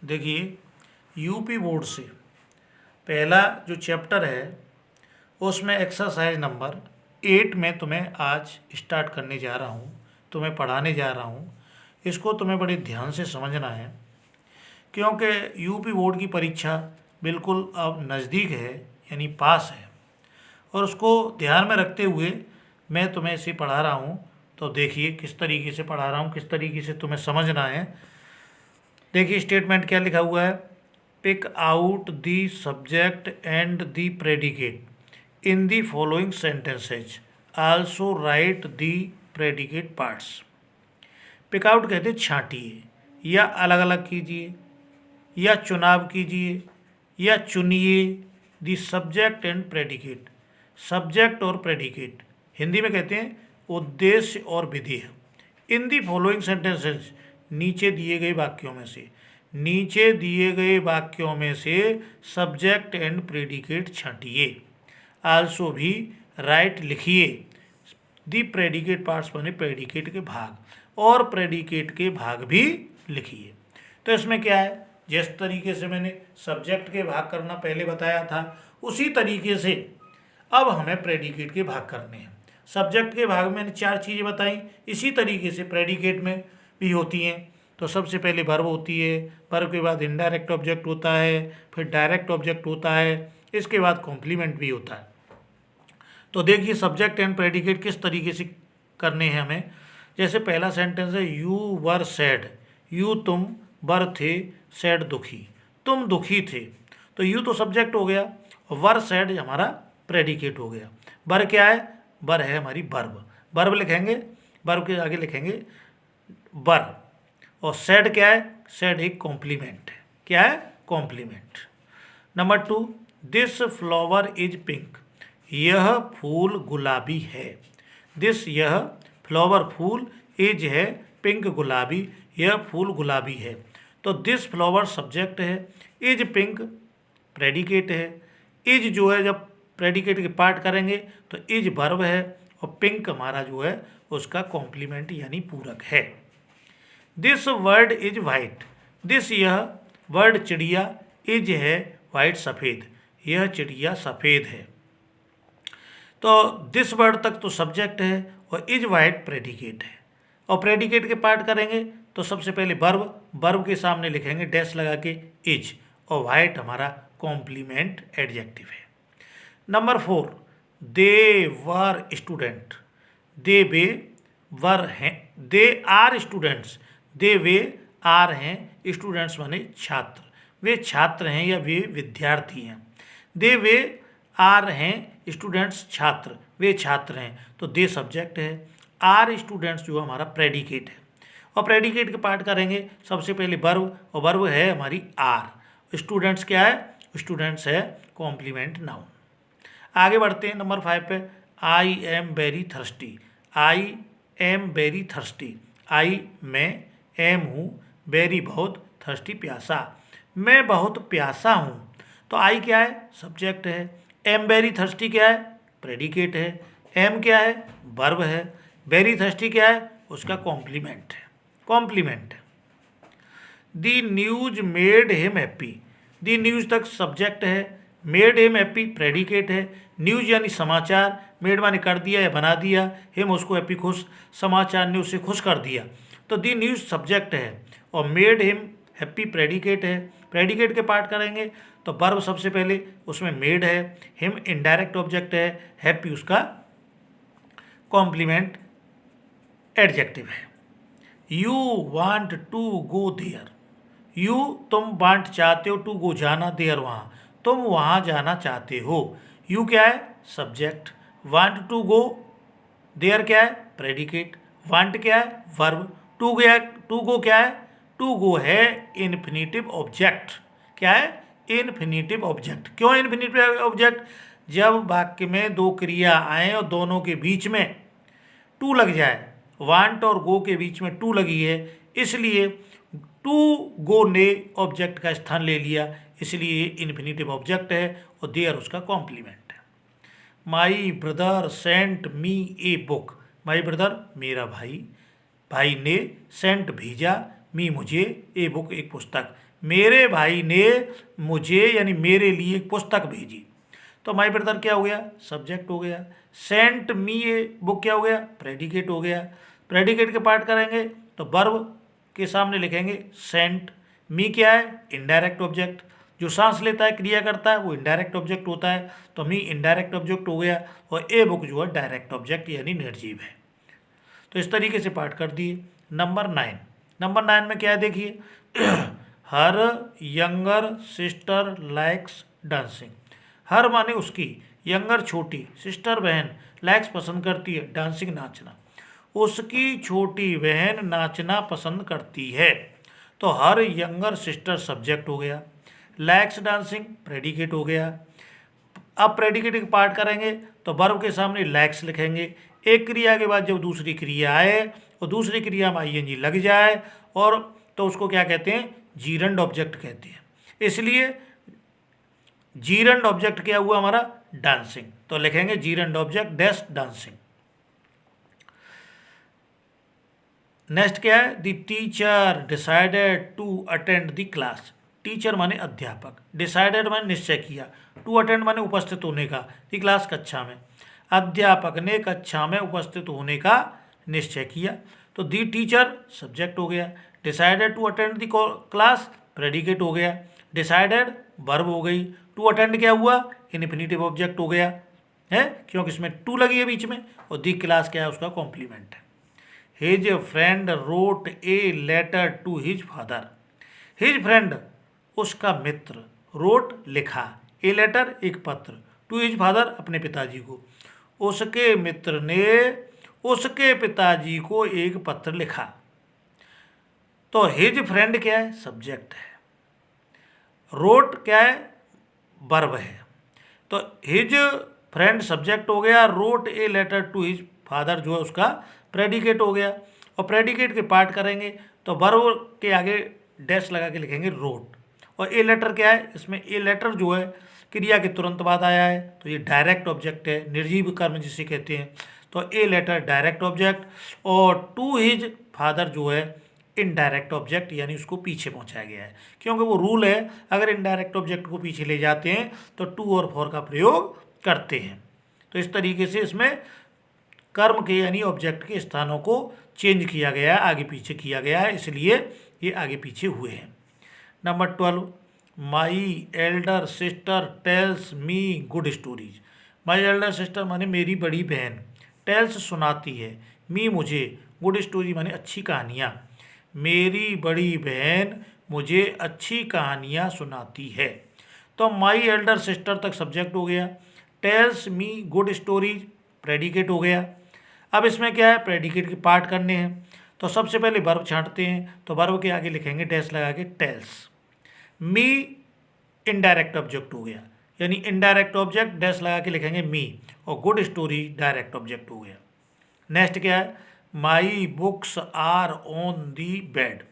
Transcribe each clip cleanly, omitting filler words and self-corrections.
देखिए, UP board से पहला जो चैप्टर है उसमें एक्सरसाइज नंबर 8 में तुम्हें आज स्टार्ट करने जा रहा हूँ, तुम्हें पढ़ाने जा रहा हूँ। इसको तुम्हें बड़े ध्यान से समझना है क्योंकि यूपी बोर्ड की परीक्षा बिल्कुल अब नज़दीक है, यानी पास है, और उसको ध्यान में रखते हुए मैं तुम्हें इसे पढ़ा रहा हूँ। तो देखिए किस तरीके से पढ़ा रहा हूँ, किस तरीके से तुम्हें समझना है। देखिए स्टेटमेंट क्या लिखा हुआ है, pick out the subject and the predicate in the following sentences, also write the predicate parts. Pick out कहते छांटिए या अलग अलग कीजिए या चुनाव कीजिए या चुनिए the subject and predicate. Subject और प्रेडिकेट हिंदी में कहते हैं उद्देश्य और विधेय। इन दी फॉलोइंग सेंटेंसेस, नीचे दिए गए वाक्यों में से, नीचे दिए गए वाक्यों में से सब्जेक्ट एंड प्रेडिकेट छांटिए। आल्सो भी राइट लिखिए दी प्रेडिकेट पार्ट्स बने प्रेडिकेट के भाग, और प्रेडिकेट के भाग भी लिखिए। तो इसमें क्या है, जिस तरीके से मैंने सब्जेक्ट के भाग करना पहले बताया था उसी तरीके से अब हमें प्रेडिकेट के भाग करने हैं। सब्जेक्ट के भाग में मैंने 4 चीज़ें बताई, इसी तरीके से प्रेडिकेट में भी होती हैं। तो सबसे पहले वर्ब होती है, वर्ब के बाद इनडायरेक्ट ऑब्जेक्ट होता है, फिर डायरेक्ट ऑब्जेक्ट होता है, इसके बाद कॉम्प्लीमेंट भी होता है। तो देखिए सब्जेक्ट एंड प्रेडिकेट किस तरीके से करने हैं हमें। जैसे पहला सेंटेंस है यू वर सैड, यू तुम, वर थे, सैड दुखी, तुम दुखी थे। तो यू तो सब्जेक्ट हो गया, वर सैड हमारा प्रेडिकेट हो गया। वर क्या है, वर है हमारी वर्ब, वर्ब लिखेंगे, वर्ब के आगे लिखेंगे वर। और सैड क्या है, सैड एक कॉम्प्लीमेंट है। क्या है, complement. Number 2, this flower is pink, यह फूल गुलाबी है। दिस यह, फ्लावर फूल, इज है पिंक गुलाबी, यह फूल गुलाबी है। तो दिस फ्लावर सब्जेक्ट है, इज पिंक प्रेडिकेट है। इज जो है जब प्रेडिकेट के पार्ट करेंगे तो इज वर्ब है, और पिंक हमारा जो है उसका कॉम्प्लीमेंट यानी पूरक है। This word is white, this यह, वर्ड चिड़िया, इज है वाइट सफ़ेद, यह चिड़िया सफ़ेद है। तो दिस वर्ड तक तो सब्जेक्ट है और इज वाइट प्रेडिकेट है। और प्रेडिकेट के पार्ट करेंगे तो सबसे पहले वर्ब, वर्ब के सामने लिखेंगे डैश लगा के इज, और वाइट हमारा कॉम्प्लीमेंट एडजेक्टिव है। Number 4, they were student, they वे वर हैं, दे आर स्टूडेंट्स, दे वे आर हैं, स्टूडेंट्स माने छात्र, वे छात्र हैं या वे विद्यार्थी हैं। दे वे आर हैं स्टूडेंट्स छात्र, वे छात्र हैं। तो दे सब्जेक्ट है, आर स्टूडेंट्स जो हमारा प्रेडिकेट है। और प्रेडिकेट के पार्ट करेंगे सबसे पहले वर्ब, और वर्ब है हमारी आर। स्टूडेंट्स क्या है, स्टूडेंट्स है कॉम्प्लीमेंट नाउन। आगे बढ़ते हैं नंबर 5 पे। I am very thirsty, I am very thirsty, I मैं, एम हूँ, वेरी बहुत, थर्स्टी प्यासा, मैं बहुत प्यासा हूँ। तो आई क्या है, सब्जेक्ट है, एम वेरी थर्स्टी क्या है, प्रेडिकेट है, एम क्या है, वर्ब है, वेरी थर्स्टी क्या है, उसका कॉम्प्लीमेंट है, कॉम्प्लीमेंट। दी न्यूज मेड हिम हैप्पी, दी न्यूज तक सब्जेक्ट है, मेड हिम हैप्पी प्रेडिकेट है। न्यूज यानी समाचार, मेड माने कर दिया या बना दिया, हिम उसको हैप्पी खुश, समाचार ने उसे खुश कर दिया। तो दी न्यूज सब्जेक्ट है और मेड हिम हैप्पी प्रेडिकेट है। प्रेडिकेट के पार्ट करेंगे तो वर्ब सबसे पहले उसमें मेड है, हिम इनडायरेक्ट ऑब्जेक्ट है, हैप्पी उसका कॉम्प्लीमेंट एडजेक्टिव है। You want to go there, you तुम वांट चाहते हो, टू गो जाना, देयर वहाँ, तुम वहाँ जाना चाहते हो। यू क्या है, subject, want to go, there क्या है, प्रेडिकेट, वांट क्या है, वर्ब, टू गया, टू गो क्या है, टू गो है इन्फिनिटिव ऑब्जेक्ट। क्या है, इन्फिनिटिव ऑब्जेक्ट। क्यों इन्फिनिटिव ऑब्जेक्ट, जब वाक्य में दो क्रिया आए और दोनों के बीच में टू लग जाए, वांट और गो के बीच में टू लगी है, इसलिए टू गो ने ऑब्जेक्ट का स्थान ले लिया, इसलिए इन्फिनिटिव ऑब्जेक्ट है और देयर उसका कॉम्प्लीमेंट है। My brother sent me a book, my brother मेरा भाई, भाई ने, सेंट भेजा, मी मुझे, ए बुक एक पुस्तक। मेरे भाई ने मुझे यानी मेरे लिए एक पुस्तक भेजी। तो माई ब्रदर क्या हो गया, सब्जेक्ट हो गया। सेंट मी ए बुक क्या हो गया, प्रेडिकेट हो गया। प्रेडिकेट के पार्ट करेंगे तो वर्ब के सामने लिखेंगे सेंट। मी क्या है, इनडायरेक्ट ऑब्जेक्ट, जो सांस लेता है क्रिया करता है वो इनडायरेक्ट ऑब्जेक्ट होता है, तो मी इनडायरेक्ट ऑब्जेक्ट हो गया। और ए बुक जो है डायरेक्ट ऑब्जेक्ट यानी निर्जीव है। तो इस तरीके से पार्ट कर दिए। नंबर 9 में क्या है देखिए, her younger sister likes dancing. Her माने उसकी, यंगर छोटी, सिस्टर बहन, लाइक्स पसंद करती है, डांसिंग नाचना। उसकी छोटी बहन नाचना पसंद करती है। तो हर यंगर सिस्टर सब्जेक्ट हो गया, लाइक्स डांसिंग प्रेडिकेट हो गया। अब प्रेडिकेट के पार्ट करेंगे तो वर्ब के सामने लाइक्स लिखेंगे। एक क्रिया के बाद जब दूसरी क्रिया आए और दूसरी क्रिया में आईएनजी लग जाए और तो उसको क्या कहते हैं, जीरंड ऑब्जेक्ट कहते हैं। इसलिए जीरंड ऑब्जेक्ट क्या हुआ हमारा, डांसिंग। तो लिखेंगे gerund object dash dancing. Next क्या है, the teacher decided to attend the class. Teacher माने अध्यापक, डिसाइडेड माने निश्चय किया, टू अटेंड माने उपस्थित होने का, द क्लास कक्षा में। अध्यापक ने कक्षा में उपस्थित होने का निश्चय किया। तो दी टीचर सब्जेक्ट हो गया, decided to attend the class predicate हो गया, डिसाइडेड वर्ब हो गई, टू अटेंड क्या हुआ, इन्फिनिटिव ऑब्जेक्ट हो गया है क्योंकि इसमें टू लगी है बीच में, और दी क्लास क्या है, उसका कॉम्प्लीमेंट है। His friend wrote a letter to his father. His friend उसका मित्र, रोट लिखा, ए लेटर एक पत्र, टू हिज फादर अपने पिताजी को। उसके मित्र ने उसके पिताजी को एक पत्र लिखा। तो हिज फ्रेंड क्या है, सब्जेक्ट है, रोट क्या है, वर्ब है। तो हिज फ्रेंड सब्जेक्ट हो गया, wrote a letter to his father जो है उसका प्रेडिकेट हो गया। और प्रेडिकेट के पार्ट करेंगे तो वर्ब के आगे डैश लगा के लिखेंगे रोट। और ए लेटर क्या है, इसमें ए लेटर जो है क्रिया के तुरंत बाद आया है, तो ये डायरेक्ट ऑब्जेक्ट है, निर्जीव कर्म जिसे कहते हैं। तो ए लेटर डायरेक्ट ऑब्जेक्ट, और टू हिज फादर जो है इनडायरेक्ट ऑब्जेक्ट यानी उसको पीछे पहुंचाया गया है, क्योंकि वो रूल है अगर इनडायरेक्ट ऑब्जेक्ट को पीछे ले जाते हैं तो टू और फॉर का प्रयोग करते हैं। तो इस तरीके से इसमें कर्म के यानी ऑब्जेक्ट के स्थानों को चेंज किया गया है, आगे पीछे किया गया है, इसलिए ये आगे पीछे हुए हैं। Number 12, my elder sister tells me good stories. My elder sister माने मेरी बड़ी बहन, टेल्स सुनाती है, मी मुझे, गुड स्टोरी माने अच्छी कहानियाँ। मेरी बड़ी बहन मुझे अच्छी कहानियाँ सुनाती है। तो माई एल्डर सिस्टर तक सब्जेक्ट हो गया, tells me good stories predicate हो गया। अब इसमें क्या है, प्रेडिकेट के पार्ट करने हैं। तो सबसे पहले वर्ब छांटते हैं, तो वर्ब के आगे लिखेंगे डैश लगा के टेल्स। मी इनडायरेक्ट ऑब्जेक्ट हो गया, यानी इनडायरेक्ट ऑब्जेक्ट डैश लगा के लिखेंगे मी, और गुड स्टोरी डायरेक्ट ऑब्जेक्ट हो गया। नेक्स्ट क्या है, my books are on the bed.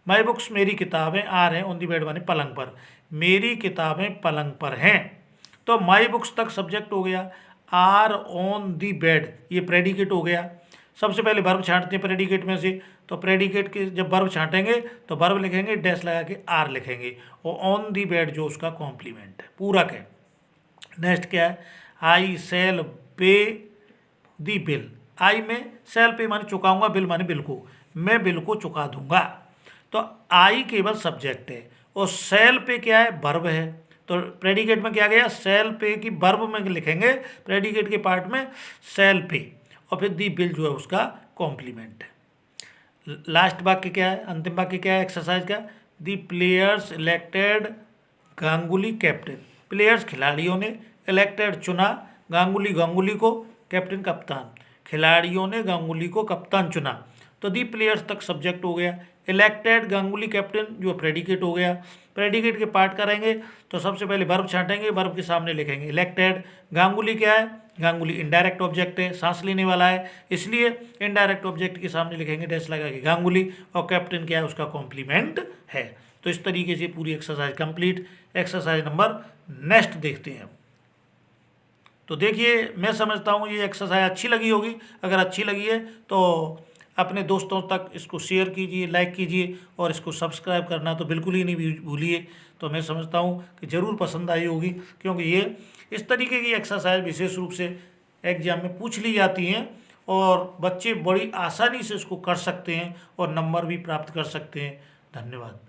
My books मेरी किताबें आर हैं, ऑन दी बेड माने पलंग पर, मेरी किताबें पलंग पर हैं। तो माई बुक्स तक सब्जेक्ट हो गया, आर ऑन दी बेड ये प्रेडिकेट हो गया। सबसे पहले वर्ब छांटते हैं प्रेडिकेट में से, तो प्रेडिकेट के जब वर्ब छांटेंगे तो वर्ब लिखेंगे डैश लगा के आर लिखेंगे, और ऑन दी बेड जो उसका कॉम्प्लीमेंट है, पूरक है। नेक्स्ट क्या है, आई सेल पे दी बिल। आई में सेल पे माने चुकाऊंगा, बिल माने बिल को, मैं बिल को चुका दूंगा। तो आई केवल सब्जेक्ट है और सेल पे क्या है, वर्ब है। तो प्रेडिकेट में क्या गया, सेल पे की वर्ब में लिखेंगे प्रेडिकेट के पार्ट में सेल पे, और फिर दी बिल जो है उसका कॉम्प्लीमेंट है। लास्ट वाक्य क्या है, अंतिम वाक्य क्या है एक्सरसाइज का, the players elected Ganguly captain. Players खिलाड़ियों ने, इलेक्टेड चुना, गांगुली को, कैप्टन कप्तान, खिलाड़ियों ने गांगुली को कप्तान चुना। तो दी प्लेयर्स तक सब्जेक्ट हो गया, इलेक्टेड गांगुली कैप्टन जो प्रेडिकेट हो गया। प्रेडिकेट के पार्ट करेंगे तो सबसे पहले वर्ब छांटेंगे, वर्ब के सामने लिखेंगे इलेक्टेड। गांगुली क्या है, गांगुली इनडायरेक्ट ऑब्जेक्ट है, सांस लेने वाला है, इसलिए इनडायरेक्ट ऑब्जेक्ट के सामने लिखेंगे डैश लगा के गांगुली, और कैप्टन क्या है उसका कॉम्प्लीमेंट है। तो इस तरीके से पूरी exercise complete. Exercise number next देखते हैं। तो देखिए मैं समझता हूँ ये एक्सरसाइज अच्छी लगी होगी, अगर अच्छी लगी है तो अपने दोस्तों तक इसको शेयर कीजिए, लाइक कीजिए और इसको सब्सक्राइब करना तो बिल्कुल ही नहीं भूलिए। तो मैं समझता हूँ कि ज़रूर पसंद आई होगी, क्योंकि ये इस तरीके की एक्सरसाइज विशेष रूप से एग्जाम में पूछ ली जाती हैं और बच्चे बड़ी आसानी से इसको कर सकते हैं और नंबर भी प्राप्त कर सकते हैं। धन्यवाद।